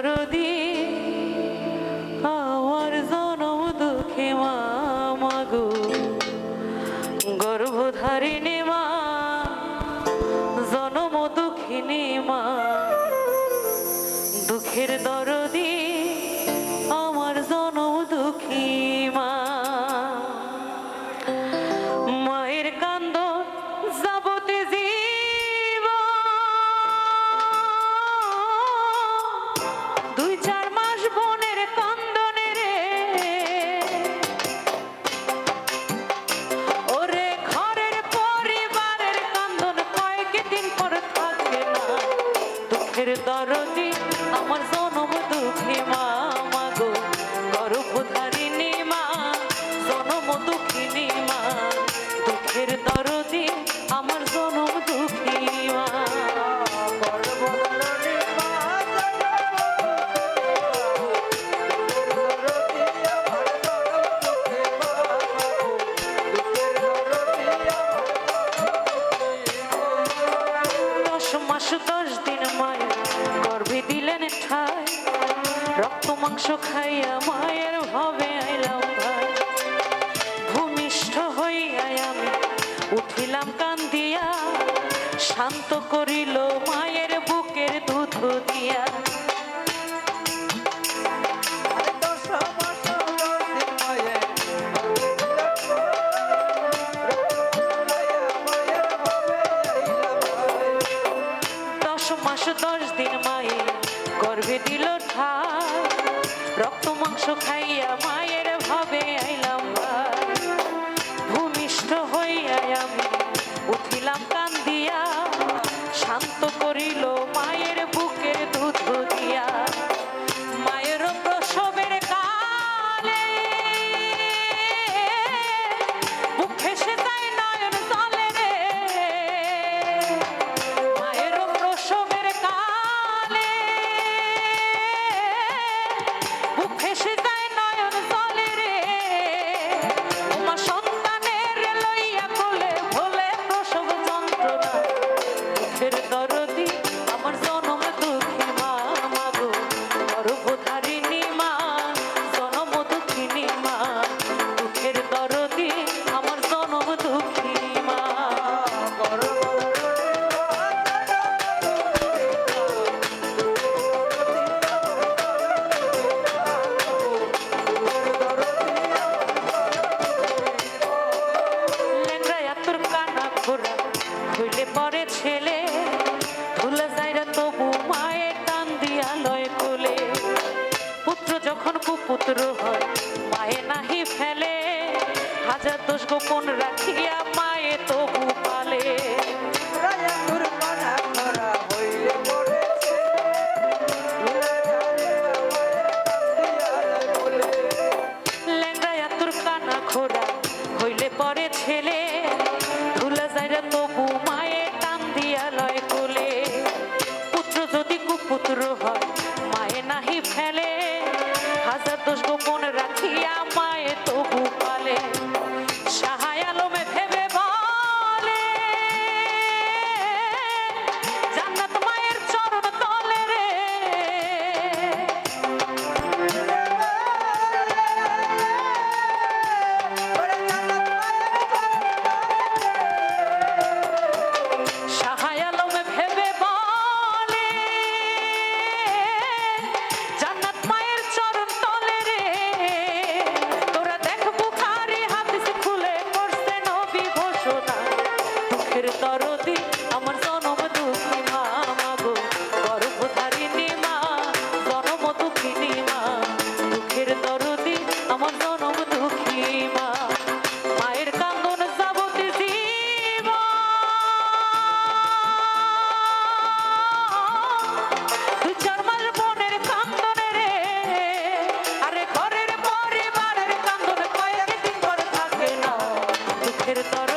দরদি আমার জনম দুঃখী মা মাগো গর্ভধারিণী মা জনম দুঃখিনী মা দুঃখের দরদি আমার জনম দুঃখী মা মায়ের কান্দ যাবতে জীব 2-4 মাস বোনের কান্দনে রে ওরে ঘরের পরিবারের কান্দন কয়েকদিন পর থাকে না দুঃখের দরদি আমার জনম দুঃখী মা মাগো গর্ভধারিণী মা জনম দুঃখিনী মা দুঃখের দরদি আমার জনম দুঃখী মা মাস 10 দিন মায়ের গর্ভে দিলেন ঠাই রক্ত মাংস খাইয়া মায়ের ভাবে আইলাম ভাই ভূমিষ্ঠ হইয়া আমি উঠিলাম কান্দিয়া শান্ত করিল মায়ের বুকের দুধ দিয়া মাস 10 দিন মায়ে গর্ভে দিল ঠাই রক্ত মাংস খাইয়া মায়ের ভাবে আইলাম ভাই ভূমিষ্ঠ হইয়া আমি উঠিলাম কান্দিয়া শান্ত করিল মায়ের বুকের দুধ দিয়া মায়ের প্রসবের কালে বুক ফেসে যায় নয়ন জলে রে মায়ের প্রসবের কালে বুক ফেসে যায় নয়ন জলে রে মা সন্তানের লইয়া কোলে ভোলে প্রসব যন্ত্রণা দুঃখের দরদি আমার জনম দুঃখী মা মাগো গর্ভধারিণী মা জনম দুঃখিনী মা দুঃখের দরদি আমার জনম দুঃখী মা লেংড়ায় তোর কানা ঘোরা হইলে পরে ছেলে ধুলা যাইরা তবু মায়ের টান দিয়া লয় কোলে পুত্র যখন কুপুত্র হয় মায়ে নাহি ফেলে হাজার দোষ গোপন রাখিয়া মায়ে তবু পালে লেংড়ায় তোর কানা ঘোরা হইলে পরে ছেলে ধুলা যাইরা তবু মায়ের টান দিয়া লয় কোলে পুত্র যদি কুপুত্র হয় মায়ে নাহি ফেলে হাজার দোষ গোপন রাখিয়া মায়ে তবু পালে সাহায় আলমে ভেবে বলে জান্নাত মায়ের চরণ তলে রে সাহায় আলমে ভেবে বলে জান্নাত মায়ের চরণ তলে রে তোরা দেখ বুখারী হাদিস খুলে করছে নবী ঘোষণা দুঃখের দরদি আমার জনম দুঃখী মা মাগো গর্ভধারিণী মা জনম দুঃখিনী মা দুঃখের দরদি আমার জনম দুঃখী মা মায়ের কান্দন যাবতে জীব 2-4 মাস বোনের কান্দনে রে আরে ঘরের পরিবারের কান্দন কয়েকদিন পর থাকে না দুঃখের তর